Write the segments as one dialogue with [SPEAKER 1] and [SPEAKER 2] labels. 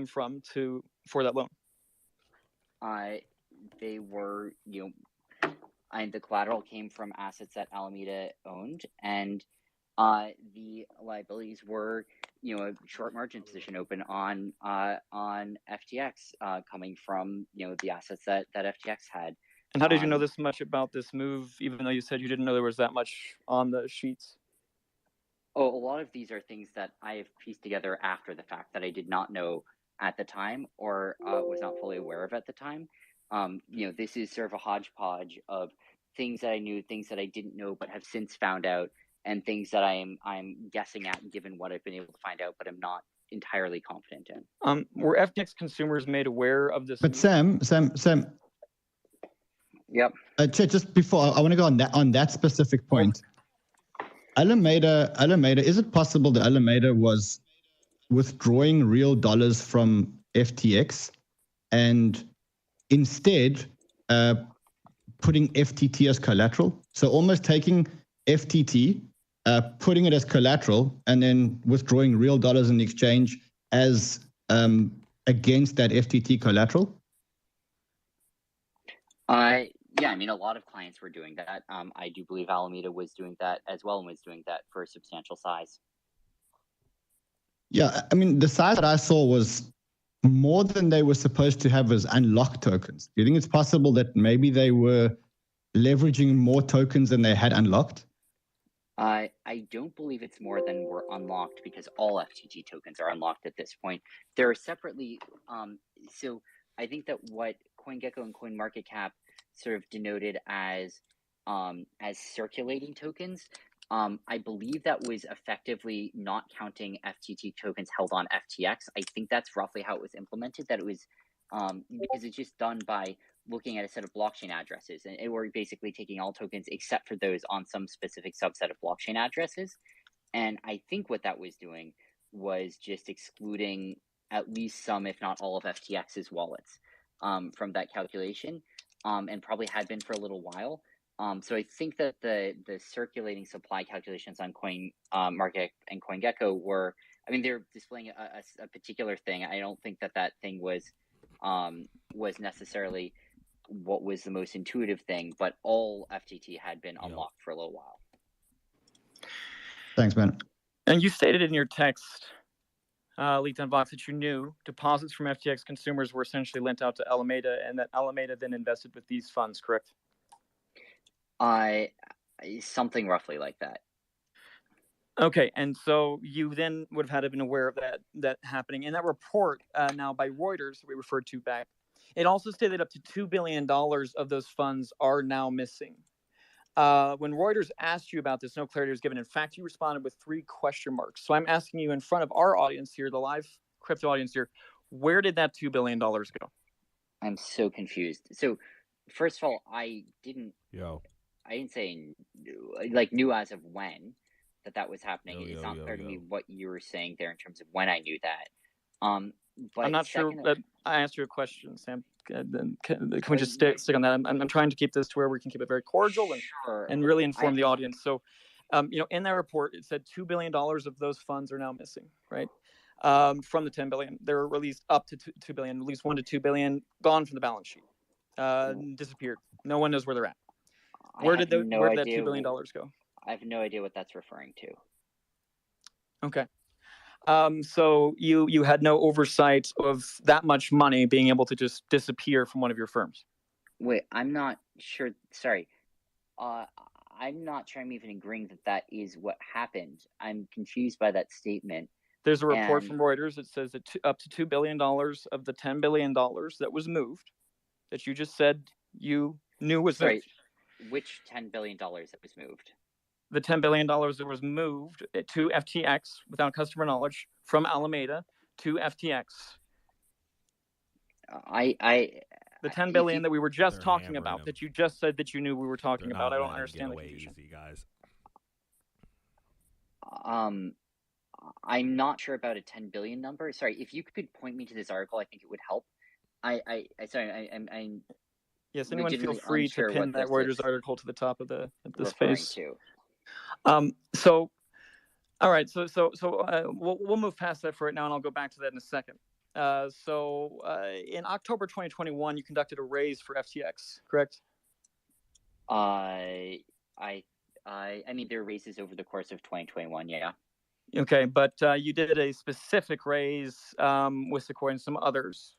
[SPEAKER 1] come from for that loan?
[SPEAKER 2] They were, and the collateral came from assets that Alameda owned, and the liabilities were, a short margin position open on FTX, coming from the assets that FTX had.
[SPEAKER 1] And how did you know this much about this move, even though you said you didn't know there was that much on the sheets?
[SPEAKER 2] Oh, a lot of these are things that I have pieced together after the fact that I did not know at the time, or was not fully aware of at the time. This is sort of a hodgepodge of things that I knew, things that I didn't know but have since found out, and things that I'm guessing at given what I've been able to find out, but I'm not entirely confident in.
[SPEAKER 1] Were FTX consumers made aware of this?
[SPEAKER 3] But Sam.
[SPEAKER 2] Yep.
[SPEAKER 3] Just before, I want to go on that specific point. Alameda, is it possible that Alameda was withdrawing real dollars from FTX and instead putting FTT as collateral? So almost taking FTT, putting it as collateral, and then withdrawing real dollars in exchange as against that FTT collateral?
[SPEAKER 2] Yeah, a lot of clients were doing that. I do believe Alameda was doing that as well, and was doing that for a substantial size.
[SPEAKER 3] Yeah, the size that I saw was more than they were supposed to have as unlocked tokens. Do you think it's possible that maybe they were leveraging more tokens than they had unlocked?
[SPEAKER 2] I don't believe it's more than were unlocked, because all FTT tokens are unlocked at this point. There are separately, so I think that what CoinGecko and CoinMarketCap sort of denoted as circulating tokens, I believe that was effectively not counting FTT tokens held on FTX. I think that's roughly how it was implemented, that it was because it's just done by looking at a set of blockchain addresses, and we're basically taking all tokens except for those on some specific subset of blockchain addresses. And I think what that was doing was just excluding at least some, if not all, of FTX's wallets from that calculation, and probably had been for a little while. So I think that the circulating supply calculations on CoinMarket and CoinGecko were, they're displaying a particular thing. I don't think that thing was necessarily what was the most intuitive thing, but all FTT had been unlocked for a little while.
[SPEAKER 3] Thanks, man.
[SPEAKER 1] And you stated in your text, leaked on Vox, that you knew deposits from FTX consumers were essentially lent out to Alameda, and that Alameda then invested with these funds, correct?
[SPEAKER 2] Something roughly like that.
[SPEAKER 1] Okay, and so you then would have had to been aware of that happening. In that report, now by Reuters, we referred to back, it also stated up to $2 billion of those funds are now missing. When Reuters asked you about this, no clarity was given. In fact, you responded with 3 question marks. So I'm asking you in front of our audience here, the live crypto audience here, where did that $2 billion go?
[SPEAKER 2] I'm so confused. So first of all, I didn't say knew as of when that was happening. It's not clear to me what you were saying there in terms of when I knew that. But
[SPEAKER 1] I'm not sure that I asked you a question, Sam. Can we just stick on that? I'm trying to keep this to where we can keep it very cordial and really inform the audience. So, in that report, it said $2 billion of those funds are now missing, right? From the 10 billion, they're released up to 2 billion, at least 1 to 2 billion gone from the balance sheet, disappeared. No one knows where they're at. Where did that $2 billion go?
[SPEAKER 2] I have no idea what that's referring to.
[SPEAKER 1] Okay. So you had no oversight of that much money being able to just disappear from one of your firms?
[SPEAKER 2] Wait, I'm not sure. Sorry. I'm not sure I'm even agreeing that is what happened. I'm confused by that statement.
[SPEAKER 1] There's a report from Reuters that says that up to $2 billion of the $10 billion that was moved, that you just said you knew was moved.
[SPEAKER 2] Which $10 billion that was moved?
[SPEAKER 1] The $10 billion that was moved to FTX without customer knowledge from Alameda to FTX. The $10 billion that we were just talking about, that you just said that you knew we were talking about. I don't understand the confusion.
[SPEAKER 4] Easy, guys.
[SPEAKER 2] I'm not sure about a 10 billion number. Sorry, if you could point me to this article, I think it would help.
[SPEAKER 1] Yes, anyone feel free to pin that Reuters article to the top of the space. So, all right. So we'll move past that for right now, and I'll go back to that in a second. In October 2021, you conducted a raise for FTX, correct?
[SPEAKER 2] I mean, there are raises over the course of 2021. Yeah.
[SPEAKER 1] Okay, but you did a specific raise with Sequoia and some others.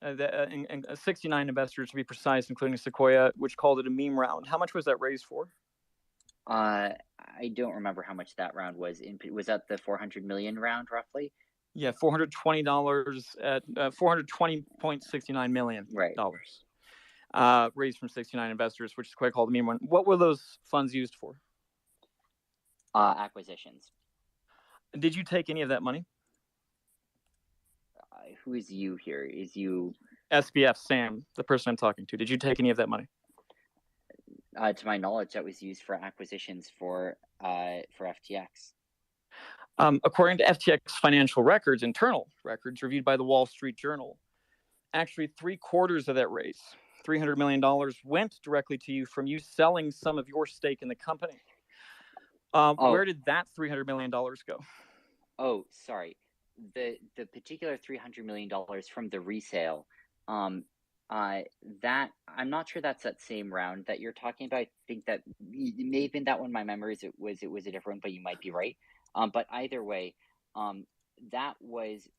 [SPEAKER 1] 69 investors to be precise, including Sequoia, which called it a meme round. How much was that raised for?
[SPEAKER 2] I don't remember how much that round was. Was that the 400 million round, roughly?
[SPEAKER 1] Yeah, $420 at $420.69 million.
[SPEAKER 2] Right.
[SPEAKER 1] Raised from 69 investors, which is quite called a meme one. What were those funds used for?
[SPEAKER 2] Acquisitions.
[SPEAKER 1] Did you take any of that money?
[SPEAKER 2] Who is you here? Is you
[SPEAKER 1] SBF Sam, the person I'm talking to? Did you take any of that money?
[SPEAKER 2] To my knowledge, that was used for acquisitions for FTX.
[SPEAKER 1] According to FTX financial records, internal records reviewed by the Wall Street Journal, actually 3/4 of that raise, $300 million, went directly to you from you selling some of your stake in the company. Where did that $300 million go?
[SPEAKER 2] Oh, sorry. The particular $300 million from the resale, that I'm not sure that's that same round that you're talking about. I think that it may have been that one. My memory is it was a different one, but you might be right. But either way, that was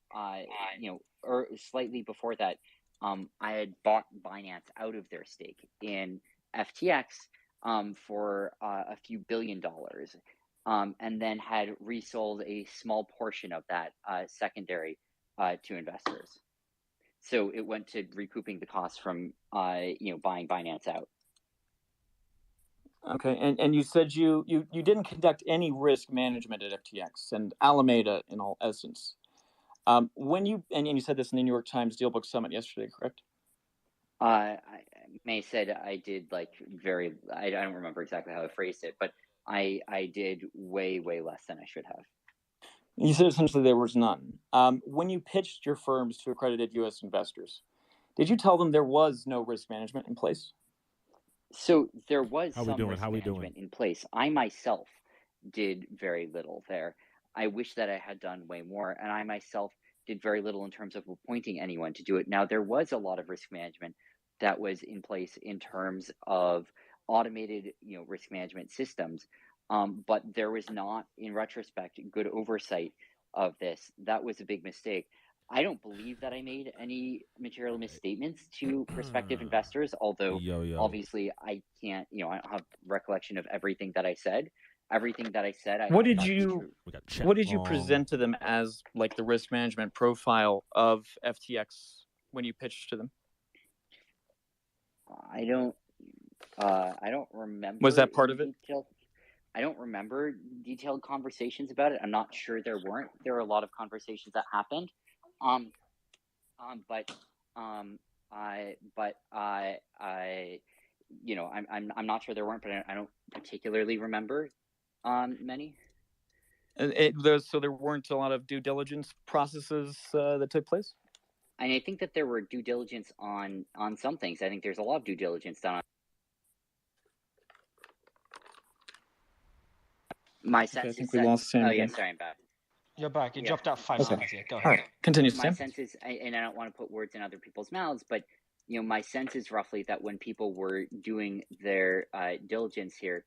[SPEAKER 2] or slightly before that, I had bought Binance out of their stake in FTX for a few $billion. And then had resold a small portion of that secondary to investors. So it went to recouping the costs from buying Binance out.
[SPEAKER 1] Okay, and you said you didn't conduct any risk management at FTX and Alameda in all essence. When you said this in the New York Times Dealbook Summit yesterday, correct?
[SPEAKER 2] I may have said I did I don't remember exactly how I phrased it, but I did way less than I should have.
[SPEAKER 1] You said essentially there was none. When you pitched your firms to accredited U.S. investors, did you tell them there was no risk management in place?
[SPEAKER 2] So there was some risk management in place. I myself did very little there. I wish that I had done way more, and I myself did very little in terms of appointing anyone to do it. Now, there was a lot of risk management that was in place in terms of automated, risk management systems, but there was not, in retrospect, good oversight of this. That was a big mistake. I don't believe that I made any material misstatements to prospective investors, although obviously I can't, I don't have recollection of everything that I said. Everything that I said,
[SPEAKER 1] what did you present to them as like the risk management profile of FTX when you pitched to them?
[SPEAKER 2] I don't remember.
[SPEAKER 1] Was that part of it?
[SPEAKER 2] I don't remember detailed conversations about it. I'm not sure there weren't. There were a lot of conversations that happened. I'm not sure there weren't, but I don't particularly remember many.
[SPEAKER 1] So there weren't a lot of due diligence processes that took place?
[SPEAKER 2] And I think that there were due diligence on some things. I think there's a lot of due diligence done on. My sense
[SPEAKER 1] I think we lost Sam.
[SPEAKER 2] Oh, yeah, sorry, I'm back.
[SPEAKER 4] You're back. You dropped out 5 seconds. Yeah, go ahead.
[SPEAKER 1] All right, continue,
[SPEAKER 2] My
[SPEAKER 1] Sam.
[SPEAKER 2] sense is, and I don't want to put words in other people's mouths, but my sense is roughly that when people were doing their diligence here,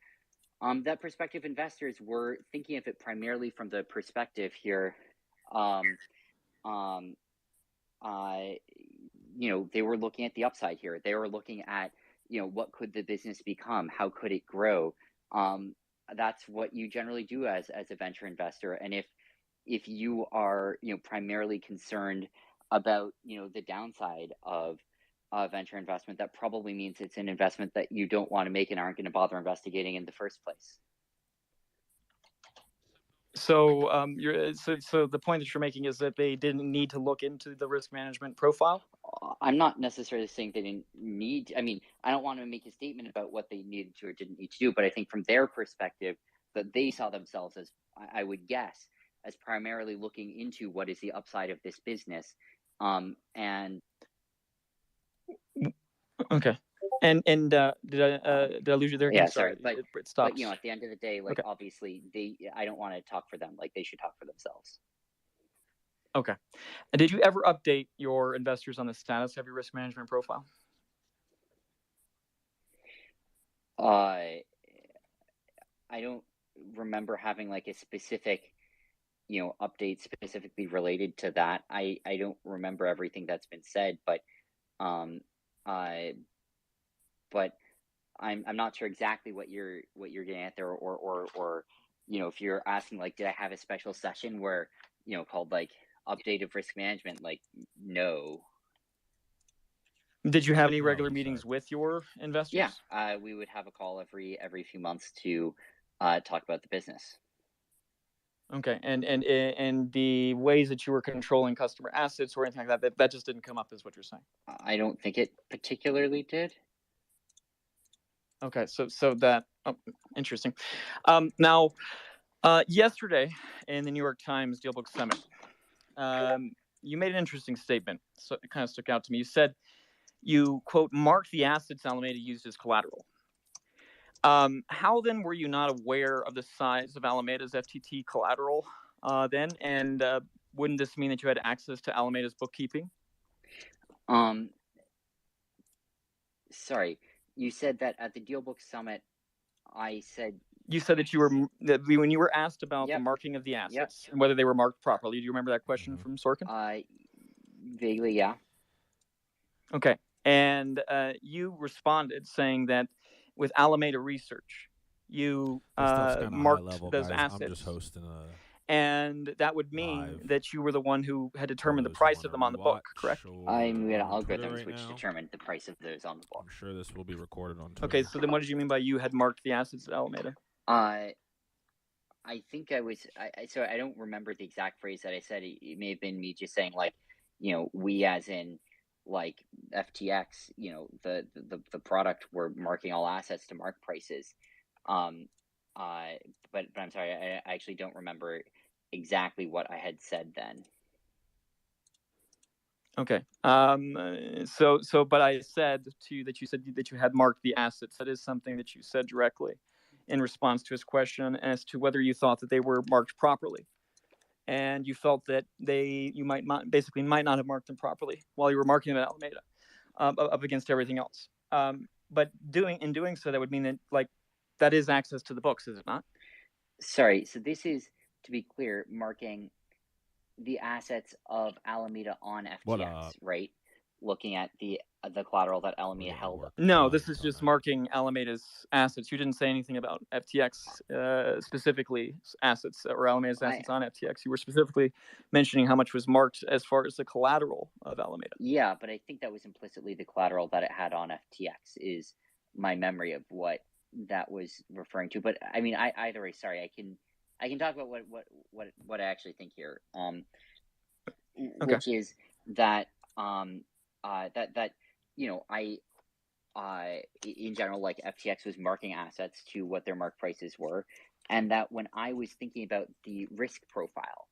[SPEAKER 2] that prospective investors were thinking of it primarily from the perspective here. They were looking at the upside here. They were looking at, what could the business become? How could it grow? That's what you generally do as a venture investor. And if you are, primarily concerned about, the downside of venture investment, that probably means it's an investment that you don't want to make and aren't going to bother investigating in the first place.
[SPEAKER 1] So, so the point that you're making is that they didn't need to look into the risk management profile?
[SPEAKER 2] I'm not necessarily saying they didn't need. I mean, I don't want to make a statement about what they needed to or didn't need to do, but I think from their perspective, that they saw themselves as, I would guess, as primarily looking into what is the upside of this business, and.
[SPEAKER 1] Okay. And did I lose you there?
[SPEAKER 2] Yeah, sorry, but
[SPEAKER 1] it stops.
[SPEAKER 2] But at the end of the day, obviously, I don't want to talk for them. They should talk for themselves.
[SPEAKER 1] Okay. And did you ever update your investors on the status of your risk management profile?
[SPEAKER 2] I don't remember having like a specific, update specifically related to that. I don't remember everything that's been said, but but I'm not sure exactly what you're getting at there, or if you're asking like, did I have a special session where called like update of risk management? Like, no.
[SPEAKER 1] Did you have any regular meetings with your investors?
[SPEAKER 2] Yeah, we would have a call every few months to talk about the business.
[SPEAKER 1] Okay, and the ways that you were controlling customer assets or anything like that just didn't come up, is what you're saying?
[SPEAKER 2] I don't think it particularly did.
[SPEAKER 1] Okay, so that interesting. Now, yesterday in the New York Times Deal Book Summit, you made an interesting statement. So it kind of stuck out to me. You said you, quote, marked the assets Alameda used as collateral. How then were you not aware of the size of Alameda's FTT collateral then? And wouldn't this mean that you had access to Alameda's bookkeeping?
[SPEAKER 2] Sorry, you said that at the Deal Book Summit, I said...
[SPEAKER 1] You said that when you were asked about the marking of the assets and whether they were marked properly. Do you remember that question from Sorkin?
[SPEAKER 2] Vaguely, yeah.
[SPEAKER 1] Okay. And you responded saying that with Alameda Research, you marked those assets.
[SPEAKER 5] I'm just hosting a...
[SPEAKER 1] And that would mean that you were the one who had determined the price of them on the book, correct?
[SPEAKER 2] We had algorithms which determined the price of those on the book.
[SPEAKER 5] I'm sure this will be recorded on Twitter.
[SPEAKER 1] Okay, so then what did you mean by you had marked the assets at Alameda?
[SPEAKER 2] I think I was... so I don't remember the exact phrase that I said. It may have been me just saying, like, we as in... like FTX, the product, we're marking all assets to mark prices. But I'm sorry, I actually don't remember exactly what I had said then.
[SPEAKER 1] Okay. But I said to you that you said that you had marked the assets. That is something that you said directly in response to his question as to whether you thought that they were marked properly. And you felt that you might not have marked them properly while you were marking them at Alameda, up against everything else. But in doing so, that would mean that, like, that is access to the books, is it not?
[SPEAKER 2] Sorry, so this is, to be clear, marking the assets of Alameda on FTX, right? Looking at the collateral that Alameda held.
[SPEAKER 1] No, this is just marking Alameda's assets. You didn't say anything about FTX specifically assets or Alameda's assets on FTX. You were specifically mentioning how much was marked as far as the collateral of Alameda.
[SPEAKER 2] Yeah, but I think that was implicitly the collateral that it had on FTX is my memory of what that was referring to. But I mean, either way, sorry, I can talk about what I actually think here. Which is that I in general, like, FTX was marking assets to what their mark prices were, and that when I was thinking about the risk profile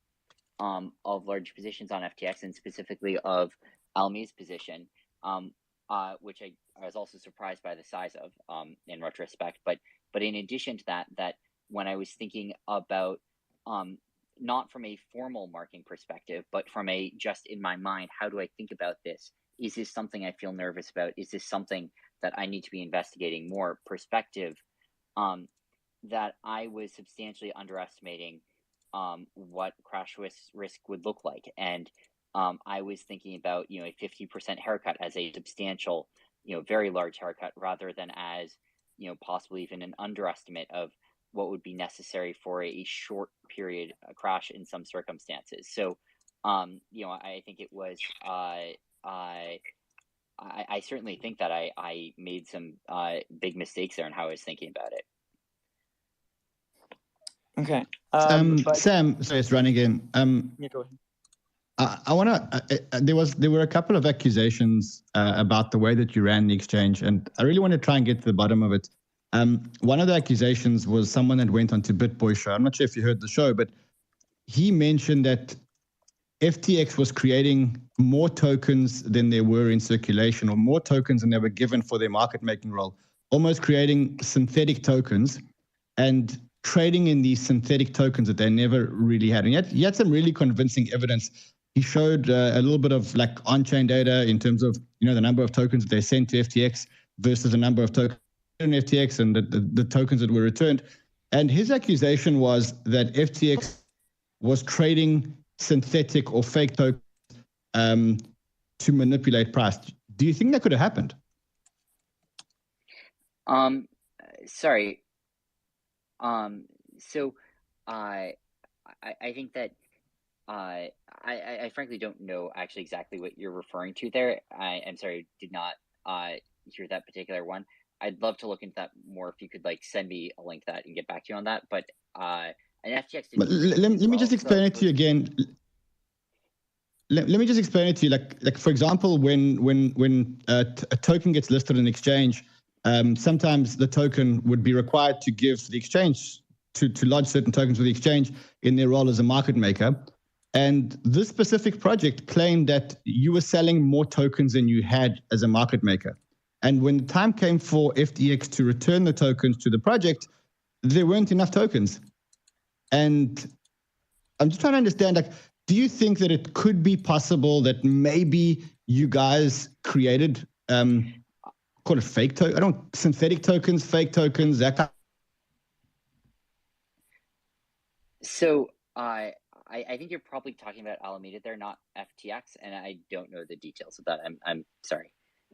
[SPEAKER 2] of large positions on FTX, and specifically of Alameda's position, which I was also surprised by the size of in retrospect, but in addition to that when I was thinking about not from a formal marking perspective, but from a just in my mind, how do I think about this? Is this something I feel nervous about? Is this something that I need to be investigating more perspective? That I was substantially underestimating what crash risk would look like. And I was thinking about, a 50% haircut as a substantial, very large haircut, rather than as, possibly even an underestimate of what would be necessary for a short period crash in some circumstances. So, I think it was, I certainly think that I made some big mistakes there in how I was thinking about it.
[SPEAKER 1] Okay.
[SPEAKER 3] Sam, sorry, it's running again.
[SPEAKER 1] Yeah, go ahead.
[SPEAKER 3] I want to. There were a couple of accusations about the way that you ran the exchange, and I really want to try and get to the bottom of it. One of the accusations was someone that went onto BitBoy show. I'm not sure if you heard the show, but he mentioned that FTX was creating more tokens than there were in circulation, or more tokens than they were given for their market making role, almost creating synthetic tokens and trading in these synthetic tokens that they never really had. And yet, you had some really convincing evidence he showed a little bit of like on-chain data in terms of, the number of tokens that they sent to FTX versus the number of tokens in FTX and the tokens that were returned. And his accusation was that FTX was trading synthetic or fake tokens to manipulate price. Do you think that could have happened?
[SPEAKER 2] Sorry. So I think that I frankly don't know actually exactly what you're referring to there. I'm sorry, did not hear that particular one. I'd love to look into that more if you could like send me a link to that and get back to you on that. But an FTX.
[SPEAKER 3] But let me just explain it to you again. Let me just explain it to you. Like for example, when a token gets listed in exchange, sometimes the token would be required to give the exchange to lodge certain tokens with the exchange in their role as a market maker. And this specific project claimed that you were selling more tokens than you had as a market maker. And when the time came for FTX to return the tokens to the project, there weren't enough tokens. And I'm just trying to understand, like, do you think that it could be possible that maybe you guys created, call it fake synthetic tokens, fake tokens, that kind of...
[SPEAKER 2] So I think you're probably talking about Alameda there, not FTX, and I don't know the details of that. I'm sorry,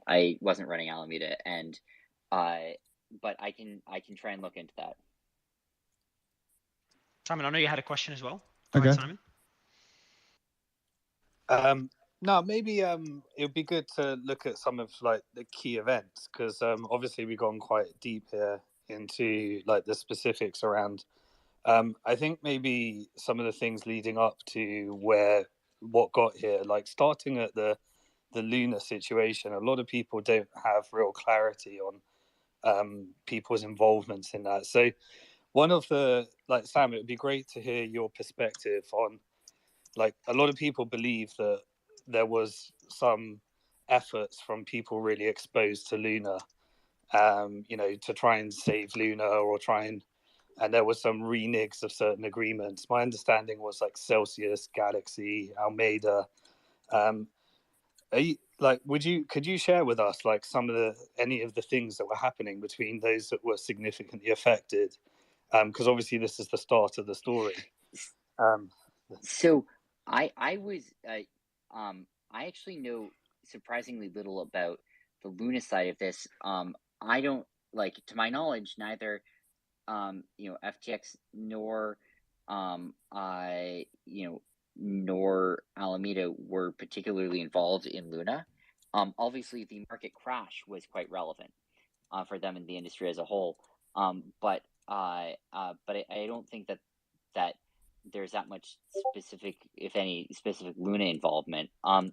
[SPEAKER 2] I wasn't running Alameda, and but I can try and look into that.
[SPEAKER 4] Simon, I know you had a question as well.
[SPEAKER 3] Okay.
[SPEAKER 4] Right, Simon.
[SPEAKER 6] No, maybe it would be good to look at some of like the key events, because obviously we've gone quite deep here into like the specifics around. I think maybe some of the things leading up to what got here, like starting at the Luna situation, a lot of people don't have real clarity on people's involvements in that. So one of the, like, Sam, it would be great to hear your perspective on, like, a lot of people believe that there was some efforts from people really exposed to Luna, to try and save Luna or and there was some renegs of certain agreements. My understanding was like Celsius, Galaxy, Almeida. Could you share with us like any of the things that were happening between those that were significantly affected? Because obviously this is the start of the story.
[SPEAKER 2] So I actually know surprisingly little about the Luna side of this. I don't, like, to my knowledge, neither FTX nor nor Alameda were particularly involved in Luna. Obviously the market crash was quite relevant for them in the industry as a whole. But I don't think that there's that much specific, if any, specific Luna involvement. I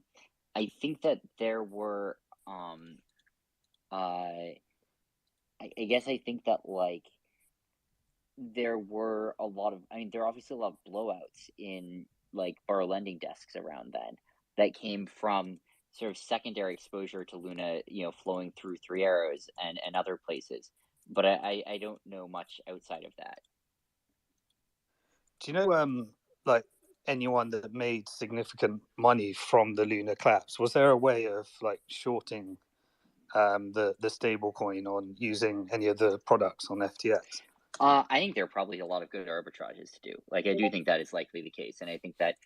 [SPEAKER 2] think that there were, I guess I think that like there were a lot of, there are obviously a lot of blowouts in like borrow lending desks around then that came from sort of secondary exposure to Luna, flowing through Three Arrows and other places. But I don't know much outside of that.
[SPEAKER 6] Do you know, like, anyone that made significant money from the Luna collapse? Was there a way of like shorting the stable coin on using any of the products on FTX?
[SPEAKER 2] I think there are probably a lot of good arbitrages to do. Like, I do think that is likely the case, and I think that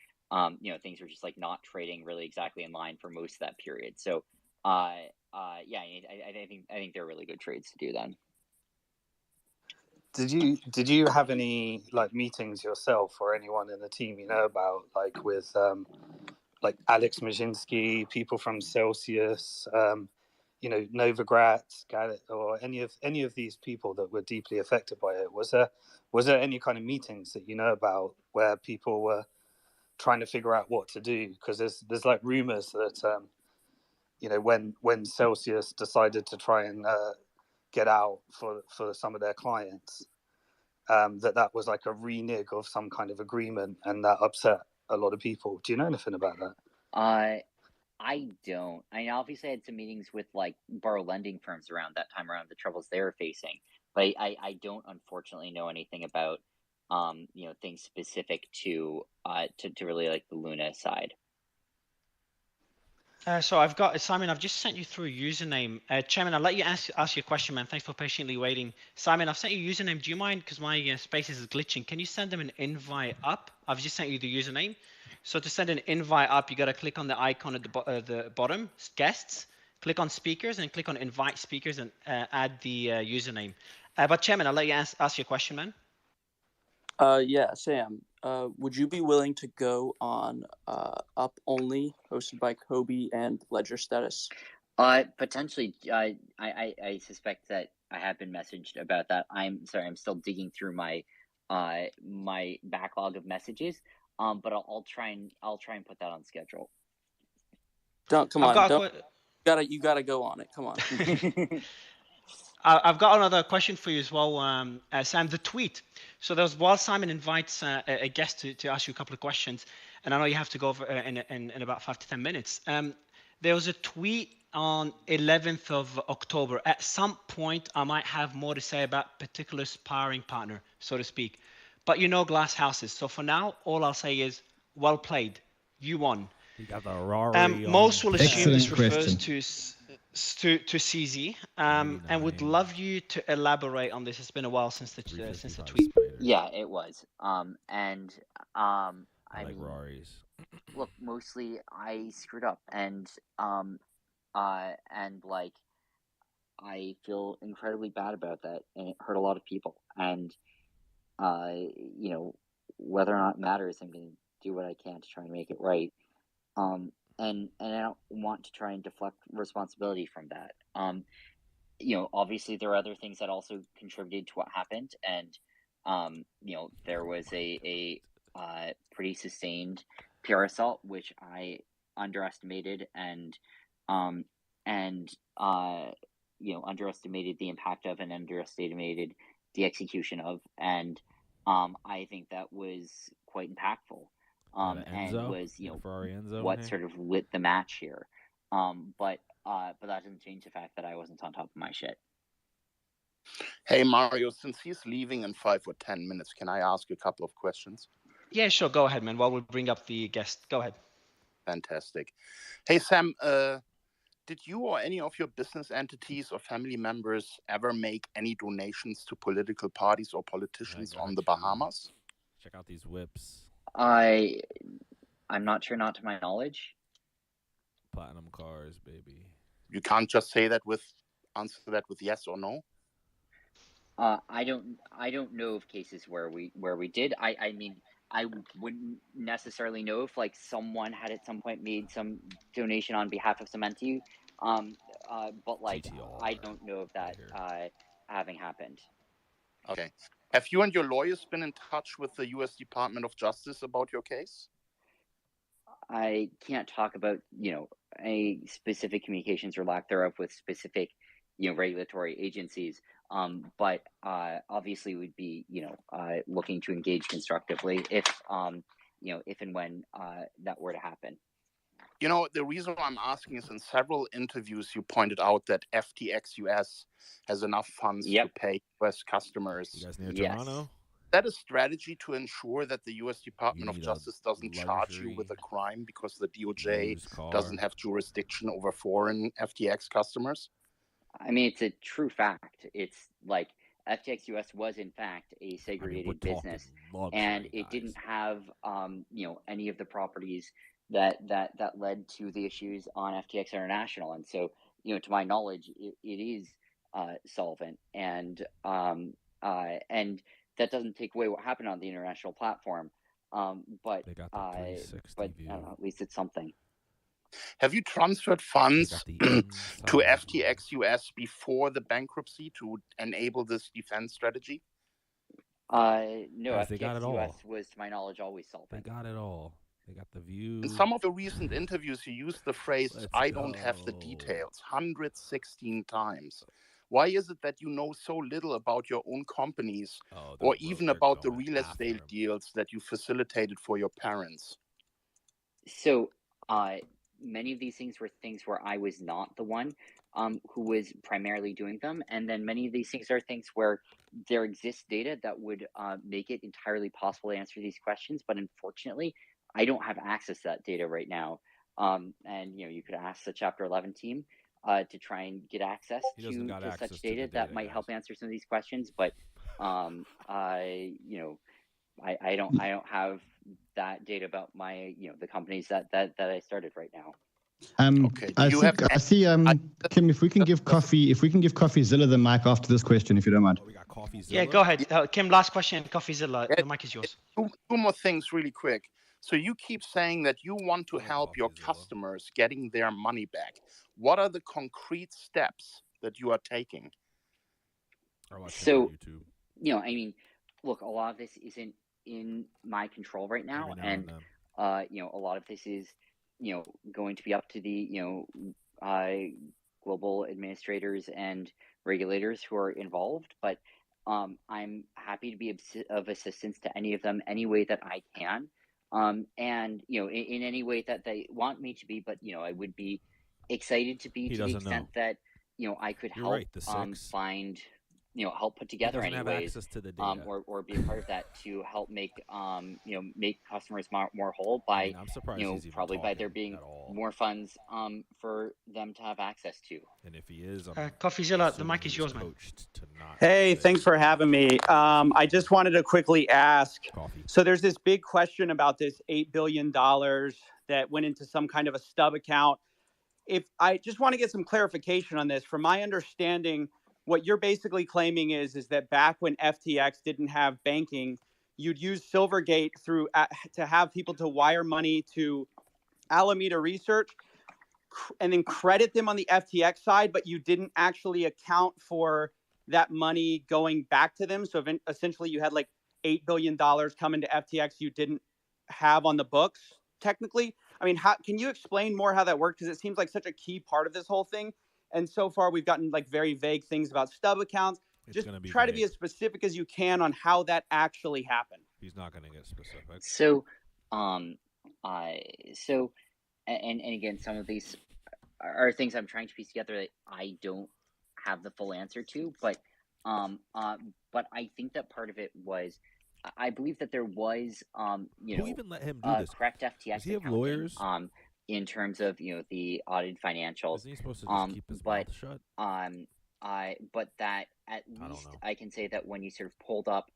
[SPEAKER 2] things were just like not trading really exactly in line for most of that period. So, I think there are really good trades to do then.
[SPEAKER 6] Did you have any like meetings yourself or anyone in the team about, like with like Alex Majinsky, people from Celsius, Novogratz, or any of these people that were deeply affected by it? Was there any kind of meetings that about where people were trying to figure out what to do? Because there's like rumors that when Celsius decided to try and get out for some of their clients, that was like a renege of some kind of agreement, and that upset a lot of people. Do you know anything about that?
[SPEAKER 2] I don't. Obviously I had some meetings with like borrow lending firms around that time, around the troubles they were facing, but I don't unfortunately know anything about things specific to really like the Luna side.
[SPEAKER 4] So I've got Simon. I've just sent you through a username. Chairman, I'll let you ask your question, man. Thanks for patiently waiting. Simon, I've sent you a username. Do you mind? Because my Spaces is glitching. Can you send them an invite up? I've just sent you the username. So to send an invite up, you got to click on the icon at the bottom, guests. Click on speakers and click on invite speakers and add the username. But Chairman, I'll let you ask your question, man.
[SPEAKER 7] Yeah, Sam, would you be willing to go on Up Only, hosted by Kobe and Ledger Status?
[SPEAKER 2] Potentially. I suspect that I have been messaged about that. I'm sorry, I'm still digging through my my backlog of messages. But I'll try and put that on schedule.
[SPEAKER 7] You gotta go on it. Come on.
[SPEAKER 4] I've got another question for you as well, Sam. The tweet. So while Simon invites a guest to ask you a couple of questions, and I know you have to go over in about 5 to 10 minutes. There was a tweet on 11th of October. At some point, I might have more to say about particular sparring partner, so to speak. But you know glass houses. So for now, all I'll say is, well played. You won.
[SPEAKER 5] You got the Rari
[SPEAKER 4] most will assume this refers
[SPEAKER 3] question.
[SPEAKER 4] to CZ, and would love you to elaborate on this. It's been a while since the tweet.
[SPEAKER 2] Yeah, it was. I
[SPEAKER 5] like
[SPEAKER 2] mean,
[SPEAKER 5] Raris.
[SPEAKER 2] Look, mostly I screwed up, and like I feel incredibly bad about that, and it hurt a lot of people. And you know, whether or not it matters, I'm going to do what I can to try and make it right. And I don't want to try and deflect responsibility from that. You know, obviously there are other things that also contributed to what happened, and you know, there was a pretty sustained PR assault, which I underestimated, and you know, underestimated the impact of, and underestimated the execution of, and I think that was quite impactful. And was, you know, what sort of lit the match here. But that doesn't change the fact that I wasn't on top of my shit.
[SPEAKER 8] Hey Mario, since he's leaving in 5 or 10 minutes, can I ask a couple of questions?
[SPEAKER 4] Yeah, sure. Go ahead, man. While we bring up the guest, go ahead.
[SPEAKER 8] Fantastic. Hey Sam, did you or any of your business entities or family members ever make any donations to political parties or politicians on the Bahamas?
[SPEAKER 5] Check out these whips.
[SPEAKER 2] I'm not sure, not to my knowledge.
[SPEAKER 5] Platinum cars, baby.
[SPEAKER 8] You can't just answer that with yes or no?
[SPEAKER 2] I don't know of cases where we did. I mean, I wouldn't necessarily know if like someone had at some point made some donation on behalf of some entity. But like GTR, I don't know of that having happened.
[SPEAKER 8] Okay. Have you and your lawyers been in touch with the U.S. Department of Justice about your case?
[SPEAKER 2] I can't talk about, you know, any specific communications or lack thereof with specific, you know, regulatory agencies. But obviously we'd be, you know, looking to engage constructively if, you know, if and when that were to happen.
[SPEAKER 8] You know, the reason why I'm asking is in several interviews you pointed out that FTX US has enough funds to pay US customers.
[SPEAKER 5] You guys near Toronto?
[SPEAKER 8] Is that a strategy to ensure that the US Department of Justice doesn't charge you with a crime because the DOJ doesn't have jurisdiction over foreign FTX customers?
[SPEAKER 2] I mean, it's a true fact. It's like FTX US was in fact a segregated business, and it didn't have, you know, any of the properties that led to the issues on FTX International. And so, you know, to my knowledge, it is solvent, and that doesn't take away what happened on the international platform. But
[SPEAKER 5] they got the 360
[SPEAKER 2] but
[SPEAKER 5] view.
[SPEAKER 2] I don't know, at least it's something.
[SPEAKER 8] Have you transferred funds to FTX US before the bankruptcy to enable this defense strategy?
[SPEAKER 2] No,
[SPEAKER 5] Guys,
[SPEAKER 2] FTX US was, to my knowledge, always solvent.
[SPEAKER 5] They got it all. They got the view.
[SPEAKER 8] In some of the recent interviews, you used the phrase, I don't have the details, 116 times. Why is it that you know so little about your own companies or even about the real estate deals that you facilitated for your parents?
[SPEAKER 2] So many of these things were things where I was not the one who was primarily doing them. And then many of these things are things where there exists data that would make it entirely possible to answer these questions. But unfortunately, I don't have access to that data right now. And you could ask the Chapter 11 team to try and get access to such data that might help answer some of these questions. But I don't have that data about my the companies that I started right now.
[SPEAKER 8] Okay.
[SPEAKER 3] I see. Kim, if we can give CoffeeZilla the mic after this question, if you don't mind.
[SPEAKER 5] Oh, we got CoffeeZilla.
[SPEAKER 4] Yeah, go ahead, Kim. Last question, CoffeeZilla. The mic is yours.
[SPEAKER 8] Two more things really quick. So you keep saying that you want to help your customers getting their money back. What are the concrete steps that you are taking?
[SPEAKER 2] So, I mean, look, a lot of this isn't in my control right now, and a lot of this is going to be up to the global administrators and regulators who are involved. But I'm happy to be of assistance to any of them any way that I can. And in any way that they want me to be, but I would be excited to be to the extent that I could help find help put together anyways, or be a part of that to help make make customers more whole by probably by there being more funds for them to have access to.
[SPEAKER 5] And if he is,
[SPEAKER 4] CoffeeZilla, the mic is yours, man.
[SPEAKER 9] Hey, thanks for having me. I just wanted to quickly ask. So there's this big question about this $8 billion that went into some kind of a stub account. If I just want to get some clarification on this, from my understanding, what you're basically claiming is that back when FTX didn't have banking, you'd use Silvergate to have people to wire money to Alameda Research and then credit them on the FTX side, but you didn't actually account for that money going back to them. So essentially you had like $8 billion come into FTX you didn't have on the books, technically. I mean, can you explain more how that worked? Because it seems like such a key part of this whole thing. And so far, we've gotten like very vague things about stub accounts. Just try to be as specific as you can on how that actually happened.
[SPEAKER 5] He's not going to get specific.
[SPEAKER 2] So, and again, some of these are things I'm trying to piece together that I don't have the full answer to. But I think that part of it was, I believe that there was,
[SPEAKER 5] who even let him do this?
[SPEAKER 2] Correct FTX.
[SPEAKER 5] Does he have lawyers?
[SPEAKER 2] In terms of the audited financials,
[SPEAKER 5] isn't he supposed to just keep his mouth shut?
[SPEAKER 2] But that at least I can say that when you sort of pulled up,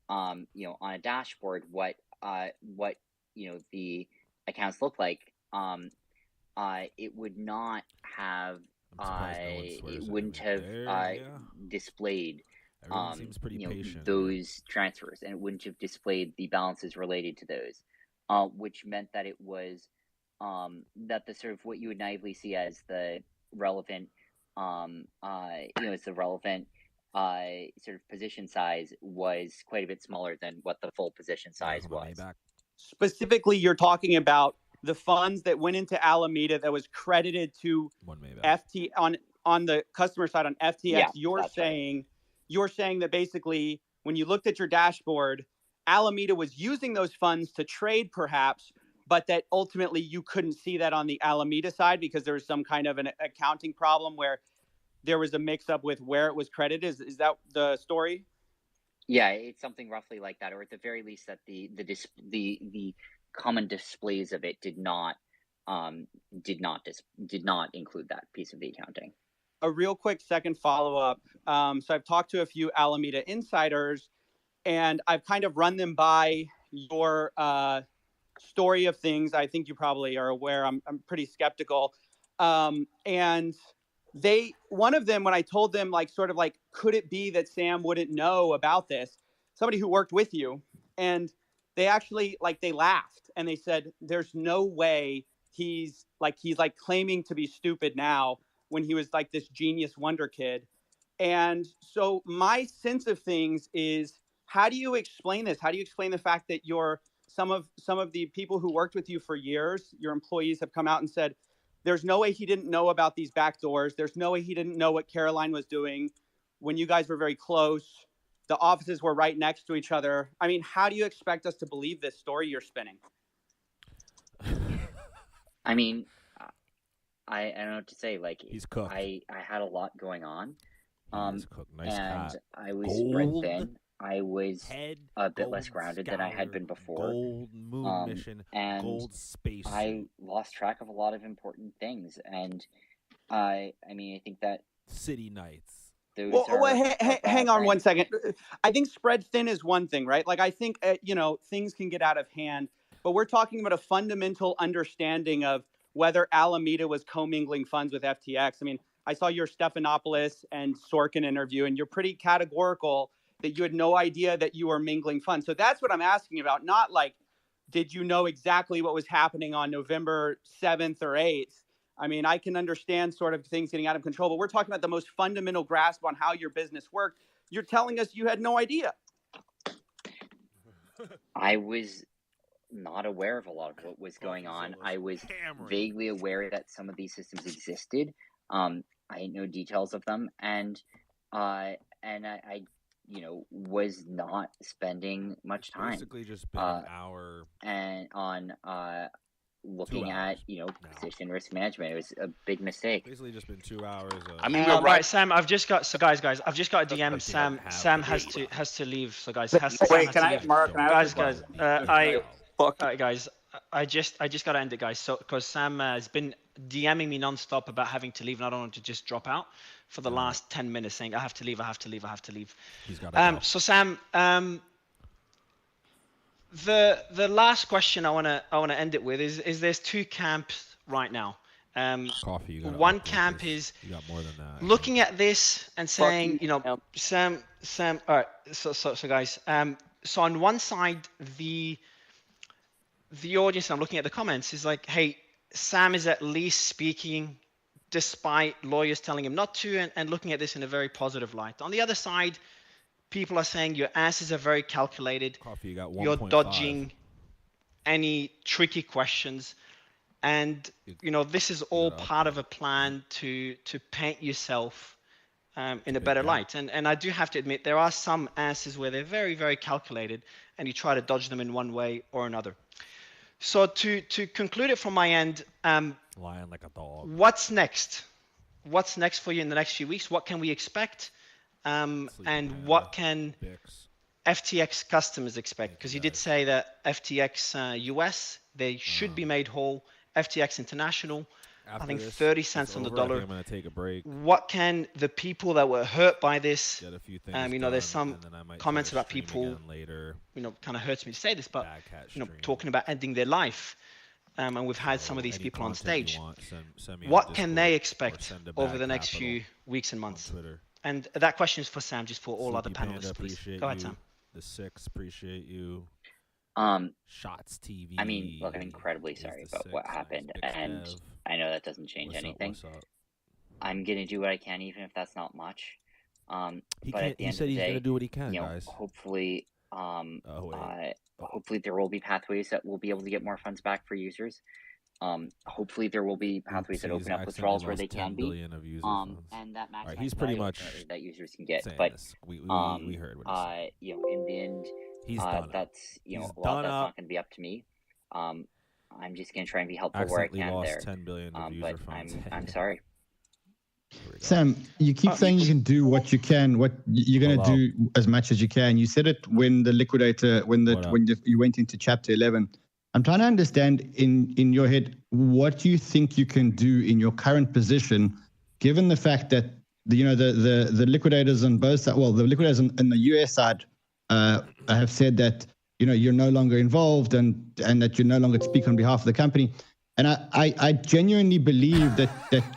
[SPEAKER 2] on a dashboard, what the accounts look like, it would not have, it wouldn't have displayed.
[SPEAKER 5] Seems pretty patient,
[SPEAKER 2] those transfers, and it wouldn't have displayed the balances related to those, which meant that it was. That the sort of what you would naively see as the relevant, as the relevant sort of position size was quite a bit smaller than what the full position size was.
[SPEAKER 9] Specifically, you're talking about the funds that went into Alameda that was credited to FT on the customer side on FTX.
[SPEAKER 2] Yeah,
[SPEAKER 9] you're saying that basically when you looked at your dashboard, Alameda was using those funds to trade perhaps, but that ultimately you couldn't see that on the Alameda side because there was some kind of an accounting problem where there was a mix-up with where it was credited. Is that the story?
[SPEAKER 2] Yeah, it's something roughly like that, or at the very least that the common displays of it did not include that piece of the accounting.
[SPEAKER 9] A real quick second follow-up. So I've talked to a few Alameda insiders, and I've kind of run them by your story of things. I think you probably are aware. I'm pretty skeptical. And one of them, when I told them could it be that Sam wouldn't know about this? Somebody who worked with you, and they actually they laughed and they said, "There's no way he's claiming to be stupid now when he was like this genius wonder kid." And so my sense of things is, how do you explain this? How do you explain the fact that some of the people who worked with you for years, your employees, have come out and said, there's no way he didn't know about these back doors. There's no way he didn't know what Caroline was doing when you guys were very close. The offices were right next to each other. I mean, how do you expect us to believe this story you're spinning?
[SPEAKER 2] I mean, I don't know what to say.
[SPEAKER 5] He's cooked.
[SPEAKER 2] I had a lot going on.
[SPEAKER 5] He's cooked. Nice
[SPEAKER 2] and
[SPEAKER 5] hat.
[SPEAKER 2] I was spread thin. I was a bit less grounded than I had been before.
[SPEAKER 5] Gold moon mission,
[SPEAKER 2] and
[SPEAKER 5] gold space.
[SPEAKER 2] I lost track of a lot of important things, and I mean, I think that
[SPEAKER 5] City Nights.
[SPEAKER 9] Hang on one second. I think spread thin is one thing, right? Like I think things can get out of hand, but we're talking about a fundamental understanding of whether Alameda was commingling funds with FTX. I mean, I saw your Stephanopoulos and Sorkin interview, and you're pretty categorical that you had no idea that you were mingling funds. So that's what I'm asking about. Not like, did you know exactly what was happening on November 7th or 8th? I mean, I can understand sort of things getting out of control, but we're talking about the most fundamental grasp on how your business worked. You're telling us you had no idea.
[SPEAKER 2] I was not aware of a lot of what was going on. I was vaguely aware that some of these systems existed. I had no details of them, and I was not spending much time.
[SPEAKER 5] Basically, just been an hour
[SPEAKER 2] and on looking at position risk management. It was a big mistake.
[SPEAKER 5] Basically, just been 2 hours.
[SPEAKER 4] I mean, right, Sam. I've just got guys. I've just got a DM. Sam has to leave. So guys,
[SPEAKER 9] wait. Can I, Mark?
[SPEAKER 4] Guys. Guys. I just got to end it, guys. So because Sam has been DMing me nonstop about having to leave, and I don't want to just drop out for the last 10 minutes, saying I have to leave.
[SPEAKER 5] He's got to go.
[SPEAKER 4] So Sam, the last question I wanna end it with is there's two camps right now.
[SPEAKER 5] Coffee.
[SPEAKER 4] One camp is
[SPEAKER 5] you got more than that.
[SPEAKER 4] Looking at this and saying, Sam. All right. So guys. So on one side, the audience, I'm looking at the comments, is like, hey, Sam is at least speaking despite lawyers telling him not to, and looking at this in a very positive light. On the other side, people are saying your answers are very calculated.
[SPEAKER 5] Coffee, you got 1.
[SPEAKER 4] You're dodging any tricky questions, and this is all part of a plan to paint yourself in a better light. And I do have to admit, there are some answers where they're very, very calculated, and you try to dodge them in one way or another. So to conclude it from my end,
[SPEAKER 5] lying like a dog.
[SPEAKER 4] What's next? What's next for you in the next few weeks? What can we expect? And what can FTX customers expect? Because you did say that FTX US, they should be made whole. FTX International, I think 30 cents on the dollar.
[SPEAKER 5] I'm going to take a break.
[SPEAKER 4] What can the people that were hurt by this,
[SPEAKER 5] get a few things
[SPEAKER 4] there's some comments about people,
[SPEAKER 5] later.
[SPEAKER 4] Kind of hurts me to say this, but, talking about ending their life. And we've had some of these people on stage. What can they expect over the next few weeks and months? And that question is for Sam, just for all other panelists, please. Go ahead, Sam.
[SPEAKER 5] The Six, appreciate you. Shots TV.
[SPEAKER 2] I mean, look, I'm incredibly sorry about what happened, and I know that doesn't change anything. I'm gonna do what I can, even if that's not much. But at the end of the day,
[SPEAKER 5] he's gonna do what he can, guys.
[SPEAKER 2] Hopefully, hopefully there will be pathways that will be able to get more funds back for users. Hopefully there will be pathways that open up withdrawals where they can be. And that maximizes
[SPEAKER 5] he's pretty much
[SPEAKER 2] that users can get. But
[SPEAKER 5] we heard what he said.
[SPEAKER 2] in the end,
[SPEAKER 5] he's done
[SPEAKER 2] that's a lot that's not going to be up to me. I'm just going to try and be helpful where I can
[SPEAKER 5] lost
[SPEAKER 2] there.
[SPEAKER 5] 10 billion of user funds.
[SPEAKER 2] I'm sorry.
[SPEAKER 3] Sam, you keep saying you can do what you can. What you're going to do as much as you can. You said it when the liquidator, when you went into Chapter 11. I'm trying to understand in your head what you think you can do in your current position, given the fact that the liquidators on both sides, well, the liquidators on the US side have said that you're no longer involved and that you no longer speak on behalf of the company. And I genuinely believe that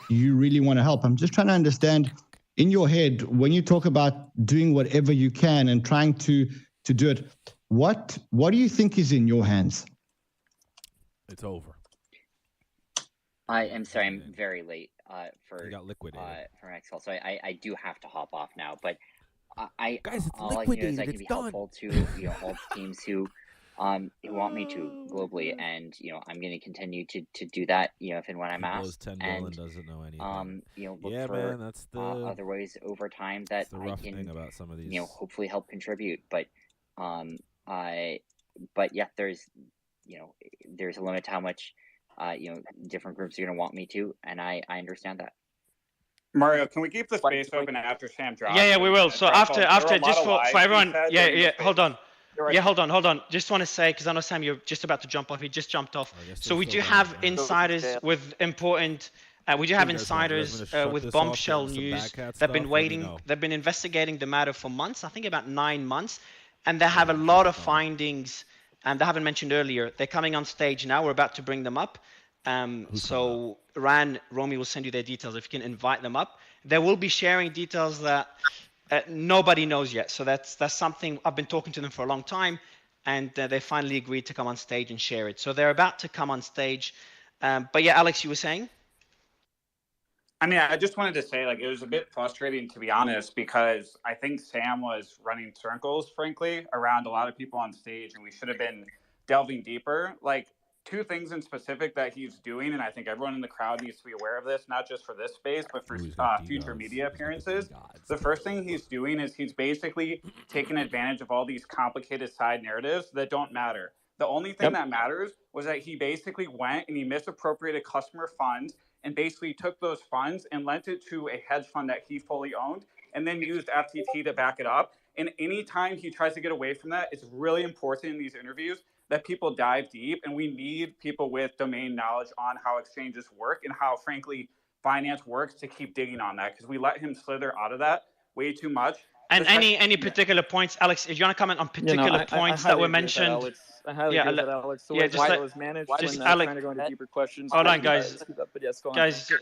[SPEAKER 3] you really want to help. I'm just trying to understand in your head when you talk about doing whatever you can and trying to do it. What do you think is in your hands?
[SPEAKER 5] It's over.
[SPEAKER 2] I am sorry, I'm very late
[SPEAKER 5] you got liquidated
[SPEAKER 2] for next call, so I do have to hop off now. But
[SPEAKER 5] guys, it's
[SPEAKER 2] all
[SPEAKER 5] liquidated.
[SPEAKER 2] I can be helpful to all the teams who want me to globally, and I'm going to continue to do that. If and when I'm asked,
[SPEAKER 5] 10
[SPEAKER 2] and
[SPEAKER 5] doesn't know anything.
[SPEAKER 2] Look for
[SPEAKER 5] that's the
[SPEAKER 2] other ways over time that
[SPEAKER 5] the rough
[SPEAKER 2] I can
[SPEAKER 5] thing about some of these.
[SPEAKER 2] Hopefully help contribute. But there's a limit to how much different groups are going to want me to, and I understand that.
[SPEAKER 10] Mario, can we keep the space open after Sam drops?
[SPEAKER 4] Yeah, we will. So after just for everyone, hold on. Yeah, hold on. Just want to say, because I know Sam, you're just about to jump off. He just jumped off. So we do have insiders with important. We do have insiders with bombshell news. They've been waiting. They've been investigating the matter for months. I think about 9 months, and they have a lot of findings. And they haven't mentioned earlier. They're coming on stage now. We're about to bring them up. So Romy will send you their details if you can invite them up. They will be sharing details that nobody knows yet. So that's something I've been talking to them for a long time, and they finally agreed to come on stage and share it. So they're about to come on stage. But yeah, Alex, you were saying?
[SPEAKER 10] I mean, I just wanted to say, like, it was a bit frustrating, to be honest, because I think Sam was running circles, frankly, around a lot of people on stage, and we should have been delving deeper. Like, two things in specific that he's doing, and I think everyone in the crowd needs to be aware of this, not just for this space, but for future media appearances. The first thing he's doing is he's basically taking advantage of all these complicated side narratives that don't matter. The only thing that matters was that he basically went and he misappropriated customer funds and basically took those funds and lent it to a hedge fund that he fully owned and then used FTT to back it up. And anytime he tries to get away from that, it's really important in these interviews that people dive deep, and we need people with domain knowledge on how exchanges work and how, frankly, finance works to keep digging on that, because we let him slither out of that way too much.
[SPEAKER 4] And any particular points, Alex, if you want to comment on particular points that were mentioned.
[SPEAKER 1] I highly agree with that, Alex. The way it was managed,
[SPEAKER 4] just
[SPEAKER 1] Alex, trying to go into deeper questions.
[SPEAKER 4] Hold on, guys.
[SPEAKER 1] But yes, go on.
[SPEAKER 4] Guys,